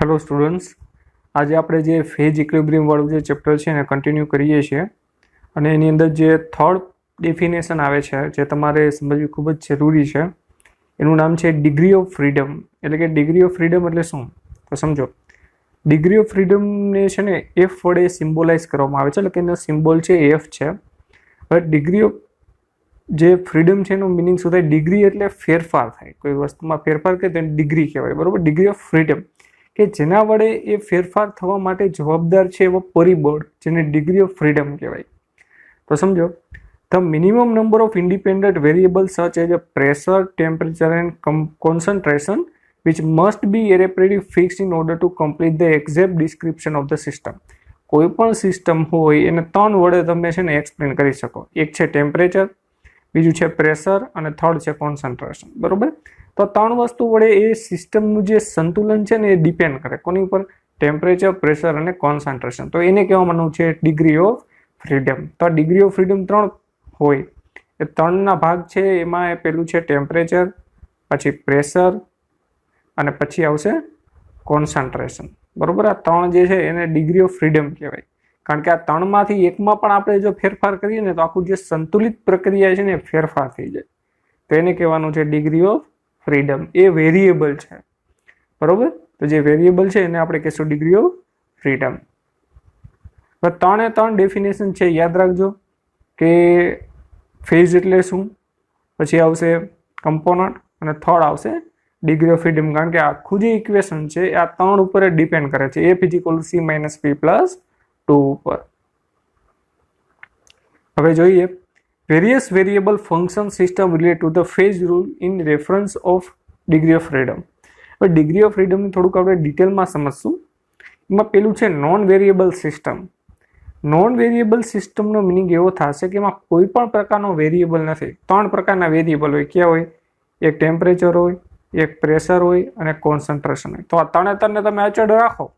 Hello students, આજે આપણે જે ફેઝ ઇક્વિલિબ્રિયમ વાળું જે ચેપ્ટર છે એને કન્ટિન્યુ કરીએ છીએ અને એની અંદર જે થર્ડ ડેફિનેશન આવે છે જે તમારે સમજવી ખૂબ જ જરૂરી છે એનું નામ છે ડિગ્રી ઓફ ફ્રીડમ. એટલે કે ડિગ્રી ઓફ ફ્રીડમ એટલે શું તો સમજો. ડિગ્રી ઓફ ફ્રીડમને છે ને એફ વડે સિમ્બોલાઇઝ કરવામાં આવે છે, એટલે કે એનો સિમ્બોલ છે એફ છે. હવે ડિગ્રી ઓફ જે ફ્રીડમ છે એનું મિનિંગ શું થાય? ડિગ્રી એટલે ફેરફાર થાય, કોઈ વસ્તુમાં ફેરફાર કરે તો ડિગ્રી કહેવાય, બરોબર. ડિગ્રી ઓફ ફ્રીડમ કે જેના વડે એ ફેરફાર થવા માટે જવાબદાર છે એવો પરિબળ જેને ડિગ્રી ઓફ ફ્રીડમ કહેવાય. તો સમજો, the minimum number of independent variable such as a pressure, temperature and concentration which must be irreparably fixed in order to complete the exact description of the system. કોઈ પણ system હોય એને ત્રણ વડે તમે છે ને એક્સપ્લેન કરી શકો. એક છે ટેમ્પરેચર, બીજું છે પ્રેશર અને થર્ડ છે કોન્સન્ટ્રેશન, બરોબર. તો ત્રણ વસ્તુ વડે એ સિસ્ટમનું જે સંતુલન છે ને એ ડિપેન્ડ કરે કોની ઉપર? ટેમ્પરેચર, પ્રેશર અને કોન્સન્ટ્રેશન. તો એને કહેવાનું છે ડિગ્રી ઓફ ફ્રીડમ. તો ડિગ્રી ઓફ ફ્રીડમ ત્રણ હોય, એ ત્રણના ભાગ છે. એમાં પેલું છે ટેમ્પરેચર, પછી પ્રેશર અને પછી આવશે કોન્સન્ટ્રેશન, બરોબર. આ ત્રણ જે છે એને ડિગ્રી ઓફ ફ્રીડમ કહેવાય, કારણ કે આ ત્રણમાંથી એકમાં પણ આપણે જો ફેરફાર કરીએ ને તો આખું જે સંતુલિત પ્રક્રિયા છે ને એ ફેરફાર થઈ જાય. તો એને કહેવાનું છે degree of freedom. A variable છે, બરોબર. તો જે વેરિયેબલ છે એને આપણે કહેશું ડિગ્રી ઓફ ફ્રીડમ. હવે ત્રણે ત્રણ ડેફિનેશન છે, યાદ રાખજો કે ફેઝ એટલે શું, પછી આવશે કમ્પોનન્ટ અને થર્ડ આવશે ડિગ્રી ઓફ ફ્રીડમ. કારણ કે આખું જે ઇક્વેશન છે આ ત્રણ ઉપર ડિપેન્ડ કરે છે, F is equal to C minus P plus 2 ઉપર. હવે જોઈએ various variable function system relate to the phase rule in reference of degree of freedom. હવે ડિગ્રી ઓફ ફ્રીડમની થોડુંક આપણે ડિટેલમાં સમજશું. એમાં પેલું છે non variable system. Non variable સિસ્ટમનો મિનિંગ એવો થશે કે એમાં કોઈ પણ પ્રકારનો વેરિયેબલ નથી. ત્રણ પ્રકારના વેરિયેબલ હોય. ક્યાં હોય? એક ટેમ્પરેચર હોય, એક પ્રેશર હોય અને કોન્સન્ટ્રેશન હોય. તો આ ત્રણે તમે અચળ રાખો,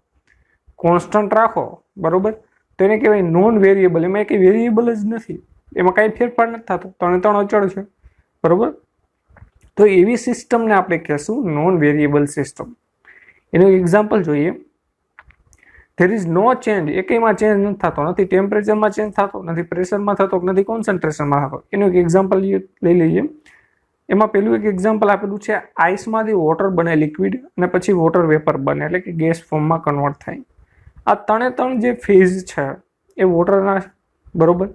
કોન્સ્ટન્ટ રાખો, બરોબર. તો એને કહેવાય નોન વેરિયેબલ. એમાં એક વેરિયેબલ જ નથી, એમાં કાંઈ ફેરફાર નથી થતો, ત્રણ અચળ છે, બરોબર. તો એવી સિસ્ટમને આપણે કહેશું નોન વેરિયેબલ સિસ્ટમ. એનું એક્ઝામ્પલ જોઈએ. ધેર ઇઝ નો ચેન્જ, એકેયમાં ચેન્જ નથી થતો, નથી ટેમ્પરેચરમાં ચેન્જ થતો, નથી પ્રેશરમાં થતો, નથી કોન્સન્ટ્રેશનમાં થતો. એનું એક એક્ઝામ્પલ લઈ લઈએ. એમાં પેલું એક એક્ઝામ્પલ આપેલું છે આઈસમાંથી વોટર બને લિક્વિડ અને પછી વોટર વેપર બને, એટલે કે ગેસ ફોર્મમાં કન્વર્ટ થાય. આ ત્રણ જે ફેઝ છે એ વોટરના, બરોબર.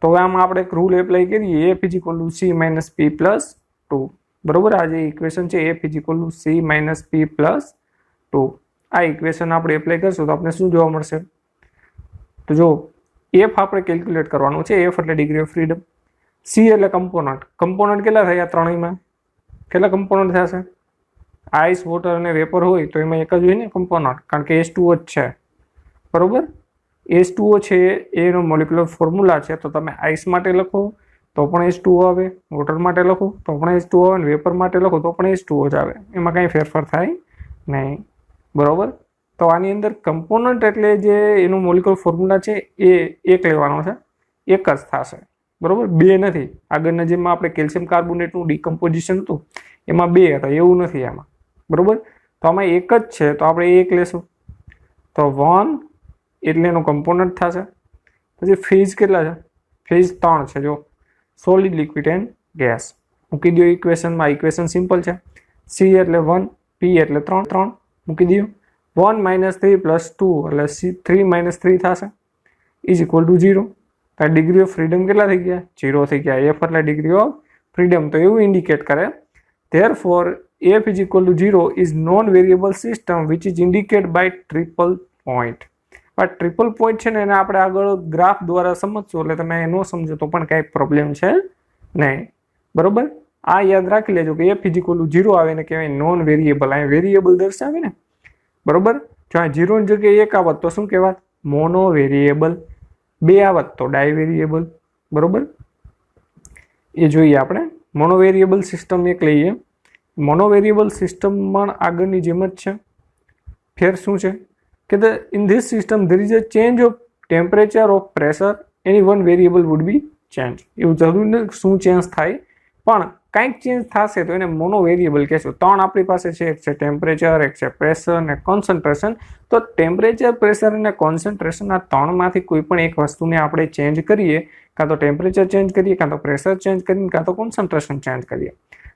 તો હવે આમાં આપણે એક રૂલ એપ્લાય કરીએ, F is equal to C minus P plus 2, બરોબર. આ જે ઇક્વેશન છે F is equal to C minus P plus 2, આ ઇક્વેશન આપણે એપ્લાય કરશું તો આપણે શું જોવા મળશે? તો જો એફ આપણે કેલ્ક્યુલેટ કરવાનું છે. એફ એટલે ડિગ્રી ઓફ ફ્રીડમ, સી એટલે કમ્પોનન્ટ. કમ્પોનન્ટ કેટલા થયા ત્રણેયમાં? કેટલા કમ્પોનન્ટ થશે? આઈસ, વોટર અને વેપર હોય તો એમાં એક જ હોય ને કમ્પોનન્ટ, કારણ કે H2O જ છે, બરોબર. H2O છે એનો મોલિક્યુલર ફોર્મ્યુલા છે. તો તમે આઈસ માટે લખો તો પણ H2O આવે, વોટર માટે લખો તો પણ H2O આવે, અને વેપર માટે લખો તો પણ H2O જ આવે. એમાં કાંઈ ફેરફાર થાય નહીં, બરોબર. તો આની અંદર કમ્પોનન્ટ એટલે જે એનું મોલિક્યુલર ફોર્મ્યુલા છે એ એક લેવાનો છે, એક જ થશે, બરોબર. બે નથી. આગળના જેમાં આપણે કેલ્શિયમ કાર્બોનેટનું ડિકમ્પોઝિશન હતું એમાં બે હતા, એવું નથી આમાં, બરોબર. તો આમાં એક જ છે તો આપણે એક લેશું. તો 1 એટલે એનું કમ્પોનન્ટ થશે. પછી ફેઝ કેટલા છે? ફેઝ 3 છે. જો સોલિડ, લિક્વિડ એન્ડ ગેસ મૂકી દો ઇક્વેશનમાં. ઇક્વેશન સિમ્પલ છે. સી એટલે 1, પી એટલે 3 મૂકી દો. 1 - 3 + 2 એટલે 3 - 3 થશે, is equal to 0. Degree of freedom કેટલા થઈ ગયા? 0 થઈ ગયા. એફ એટલે ડિગ્રી ઓફ ફ્રીડમ. તો એવું ઇન્ડિકેટ કરે. Therefore, F is equal to 0 is non-variable system which is indicated by triple point. આ ટ્રિપલ પોઈન્ટ છે ને એને આપણે આગળ ગ્રાફ દ્વારા સમજશું, એટલે તમે ન સમજો તો પણ કાંઈ પ્રોબ્લેમ છે નહીં, બરોબર. આ યાદ રાખી લેજો કે F is equal to 0 આવે ને કહેવાય નોન વેરિયેબલ. અહીં વેરિયેબલ દર્શાવે ને, બરોબર. જો અહીં 0 ની જગ્યાએ 1 આવત તો શું કહેવાત? Mono variable. 2 આવત તો ડાય વેરિયેબલ, બરોબર. એ જોઈએ આપણે. મોનો વેરિયેબલ સિસ્ટમ એક લઈએ. મોનો વેરિયેબલ સિસ્ટમ પણ આગળની જેમ જ છે. ફેર શું છે કે in this system there is a change of temperature, of pressure, any one variable would be change. એવું જરૂરી નથી શું ચેન્જ થાય, પણ કંઈક ચેન્જ થશે તો એને મોનો વેરિયેબલ કહેશું. ત્રણ આપણી પાસે છે, એક છે ટેમ્પરેચર, એક છે પ્રેશર અને કોન્સન્ટ્રેશન. તો ટેમ્પરેચર, પ્રેશર અને કોન્સન્ટ્રેશન, આ ત્રણમાંથી કોઈ પણ એક વસ્તુને આપણે ચેન્જ કરીએ, કાં તો ટેમ્પરેચર ચેન્જ કરીએ, કાં તો પ્રેશર ચેન્જ કરીએ, કાં તો કોન્સન્ટ્રેશન ચેન્જ કરીએ,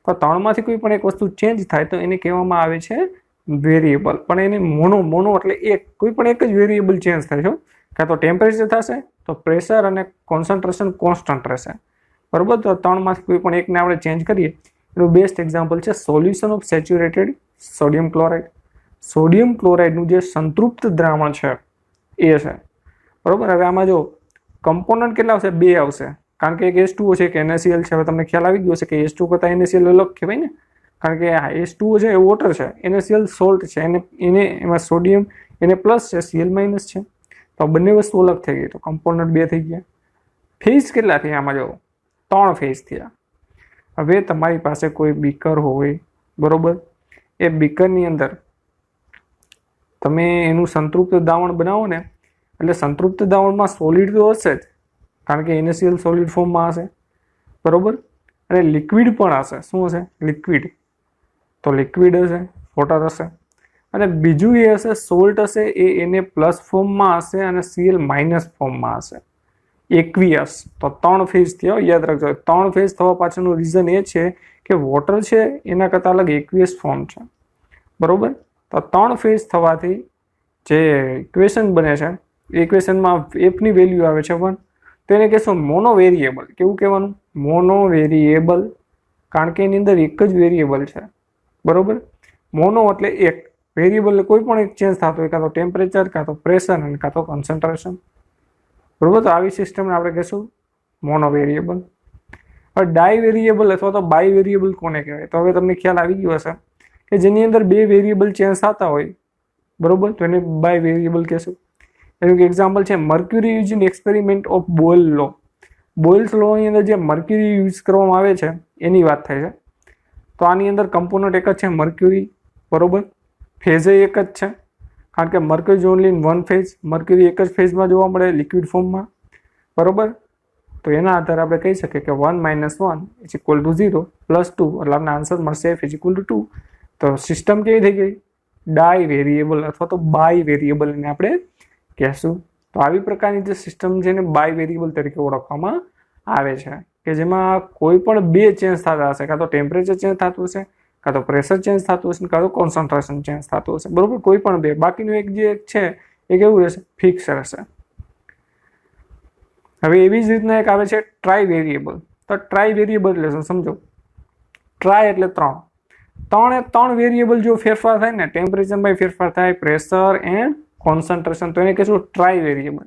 તો ત્રણમાંથી કોઈ પણ એક વસ્તુ ચેન્જ થાય તો એને કહેવામાં આવે છે વેરિયેબલ. પણ એને મોનો એટલે એક, કોઈ પણ એક જ વેરિયેબલ ચેન્જ થાય છે. કાં તો ટેમ્પરેચર થશે, તો પ્રેશર અને કોન્સન્ટ્રેશન કોન્સ્ટન્ટ રહેશે. બરોબર. તો ત્રણમાંથી કોઈ પણ એકને આપણે ચેન્જ કરીએ. એનું બેસ્ટ એક્ઝામ્પલ છે solution of saturated sodium chloride. Sodium ક્લોરાઇડનું જે સંતૃપ્ત દ્રાવણ છે એ છે. બરોબર. હવે આમાં જો કમ્પોનન્ટ કેટલા આવશે? બે આવશે, કારણ કે એક H2O છે, એક NaCl છે. હવે તમને ખ્યાલ આવી ગયો છે કે H2O કરતાં NaCl અલગ કહેવાય ને, કારણ કે H2O છે એ વોટર છે, NaCl સોલ્ટ છે, એને એમાં સોડિયમ એને પ્લસ છે, Cl માઇનસ છે. તો બંને વસ્તુ અલગ થઈ ગઈ, તો કમ્પોનન્ટ બે થઈ ગયા. ફેઝ કેટલા થયા આમાં? જો 3 ફેઝ થયા. હવે તમારી પાસે કોઈ બીકર હોય, બરોબર, એ બીકરની અંદર તમે એનું સંતૃપ્ત દ્રાવણ બનાવો ને, એટલે સંતૃપ્ત દ્રાવણમાં સોલિડ તો હશે જ, કારણ કે NaCl સોલિડ ફોર્મમાં હશે, બરોબર, અને લિક્વિડ પણ હશે. શું હશે? લિક્વિડ. તો લિક્વિડ હશે, વોટર હશે, અને બીજું એ હશે સોલ્ટ હશે, એ Na પ્લસ ફોર્મમાં હશે અને Cl માઇનસ ફોર્મમાં હશે. એકવિયસ. તો 3 ફેઝ થયો, યાદ રાખજો. 3 ફેઝ થવા પાછળનું રીઝન એ છે કે વોટર છે એના કરતાં અલગ એકવિયસ ફોર્મ છે, બરોબર. તો 3 ફેઝ થવાથી જે ઇક્વેશન બને છે, ઇક્વેશનમાં એફની વેલ્યુ આવે છે 1, તો એને કહેશું મોનો વેરિયેબલ. કેવું કહેવાનું? મોનો વેરિયેબલ, કારણ કે એની અંદર એક જ વેરિયેબલ છે, બરોબર. મોનો એટલે એક વેરિયેબલ, કોઈ પણ એક ચેન્જ થતો હોય, કાં તો ટેમ્પરેચર, કાં તો પ્રેશર અને કાં તો કોન્સન્ટ્રેશન, બરોબર. તો આવી સિસ્ટમને આપણે કહેશું મોનો વેરિયેબલ. હવે ડાય વેરિયેબલ અથવા તો બાય વેરિયેબલ કોને કહેવાય? તો હવે તમને ખ્યાલ આવી ગયો હશે કે જેની અંદર બે વેરિયેબલ ચેન્જ થતા હોય, બરોબર, તો એને બાય વેરિયેબલ કહેશું. એનું એક્ઝામ્પલ છે mercury use in experiment of Boyle law. Boyle's લોની અંદર જે મર્ક્યુરી યુઝ કરવામાં આવે છે એની વાત થાય છે. તો આની અંદર કમ્પોનન્ટ એક જ છે, મર્ક્યુરી, બરોબર. ફેઝ એક જ છે, કારણ કે mercury only in one phase. Mercury એક જ ફેઝમાં જોવા મળે, લિક્વિડ ફોર્મમાં, બરોબર. તો એના આધારે આપણે કહી શકીએ કે 1 - 1 = 0 + 2, એટલે આપણને આન્સર મળશે F = 2. તો સિસ્ટમ કેવી થઈ ગઈ? ડાય વેરિયેબલ અથવા તો બાય વેરિયેબલ એને આપણે કહેશું. તો આવી પ્રકારની જે સિસ્ટમ છે એને બાય વેરિયેબલ તરીકે ઓળખવામાં આવે છે, કે જેમાં કોઈ પણ બે ચેન્જ થતા હશે, કાં તો ટેમ્પરેચર ચેન્જ થતું હશે, કાં તો પ્રેશર ચેન્જ થતું હશે, કાં તો કોન્સન્ટ્રેશન ચેન્જ થતું હશે, બરોબર. કોઈ પણ બે, બાકીનું એક જે છે એ કેવું રહેશે? ફિક્સ રહેશે. હવે એવી જ રીતના એક આવે છે ટ્રાય વેરિયેબલ. તો ટ્રાય વેરિયેબલ એટલે શું સમજો? ટ્રાય એટલે 3 વેરિયેબલ જો ફેરફાર થાય ને, ટેમ્પરેચરમાં ફેરફાર થાય, પ્રેશર એન્ડ કોન્સન્ટ્રેશન, તો એને કહેશું ટ્રાય વેરિયેબલ.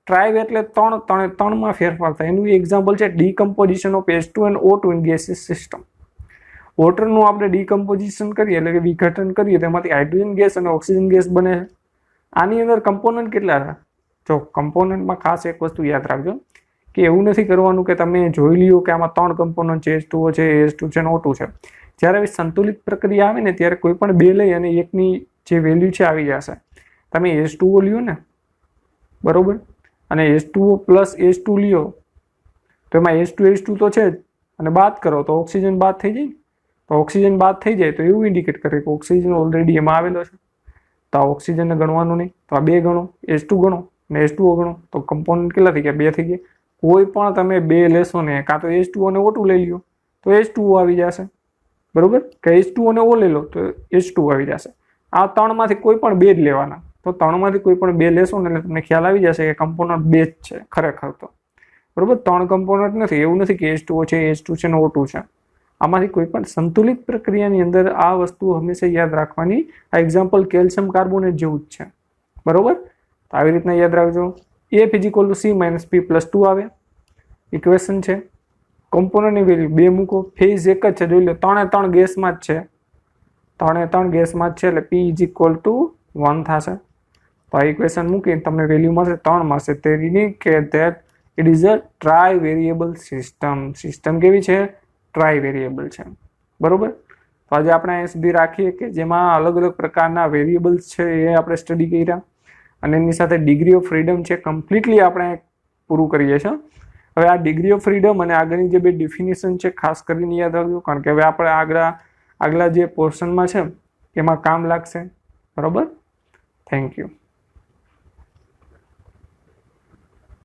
ટ્રાય એટલે 3માં ફેરફાર થાય. એનું એક્ઝામ્પલ છે decomposition of H2 and O2 in gaseous system. વોટરનું આપણે ડીકમ્પોઝિશન કરીએ, એટલે કે વિઘટન કરીએ, તેમાંથી હાઇડ્રોજન ગેસ અને ઓક્સિજન ગેસ બને છે. આની અંદર કમ્પોનન્ટ કેટલા છે? જો કમ્પોનન્ટમાં ખાસ એક વસ્તુ યાદ રાખજો કે એવું નથી કરવાનું કે તમે જોઈ લ્યો કે આમાં 3 કમ્પોનન્ટ છે, H2O છે, H2 છે અને O2 છે. જ્યારે સંતુલિત પ્રક્રિયા આવે ને ત્યારે કોઈ પણ બે લઈ અને એકની જે વેલ્યુ છે આવી જશે. તમે H2O લ્યો ને, બરોબર, અને H2O પ્લસ H2 લ્યો, તો એમાં H2 તો છે જ, અને બાદ કરો તો ઓક્સિજન બાદ થઈ જાય. તો ઓક્સિજન બાદ થઈ જાય તો એવું ઇન્ડિકેટ કરે કે ઓક્સિજન ઓલરેડી એમાં આવેલો છે. તો આ ઓક્સિજનને ગણવાનું નહીં, તો આ બે ગણો, H2 ગણો ને H2O ગણો, તો કમ્પોનન્ટ કેટલા થઈ ગયા? 2 થઈ ગયા. કોઈ પણ તમે બે લેશો ને, કાં તો H2O અને O2 લઈ લ્યો તો H2O આવી જશે, બરોબર, કે H2O અને O લઈ લો તો H2O આવી જશે. આ 3માંથી કોઈ પણ બે જ લેવાના. તો 3માંથી કોઈ પણ બે લેશો ને એટલે તમને ખ્યાલ આવી જશે કે કમ્પોનન્ટ બે જ છે ખરેખર તો, બરોબર. 3 કમ્પોનન્ટ નથી, એવું નથી કે H2O છે, H2 છે અને O2 છે. આમાંથી કોઈ પણ સંતુલિત પ્રક્રિયાની અંદર આ વસ્તુ હંમેશા યાદ રાખવાની. આ એક્ઝામ્પલ કેલ્શિયમ કાર્બોનેટ જેવું જ છે, બરોબર. તો આવી રીતના યાદ રાખજો. F = C - P + 2 આવે, ઇક્વેશન છે. કમ્પોનન્ટની વેલ્યુ 2 મૂકો, ફેઝ એક જ છે, જોઈ લો 3 ગેસમાં જ છે, 3 ગેસમાં જ છે, એટલે P = 1 થશે. તો આ ઇક્વેશન મૂકીને તમને વેલ્યુ મળશે 3 મળશે. તેની કે that it is a try variable system. System કેવી છે? ટ્રાય વેરિયેબલ છે, બરોબર. તો આજે આપણે અહીં સુધી રાખીએ કે જેમાં અલગ અલગ પ્રકારના વેરિયેબલ્સ છે એ આપણે સ્ટડી કર્યા, અને એની સાથે ડિગ્રી ઓફ ફ્રીડમ છે કમ્પ્લીટલી આપણે પૂરું કરીએ છીએ. હવે આ ડિગ્રી ઓફ ફ્રીડમ અને આગળની જે બે ડિફિનેશન છે ખાસ કરીને યાદ રાખજો, કારણ કે હવે આપણે આગલા જે પોર્શનમાં છે એમાં કામ લાગશે. બરોબર. Thank you.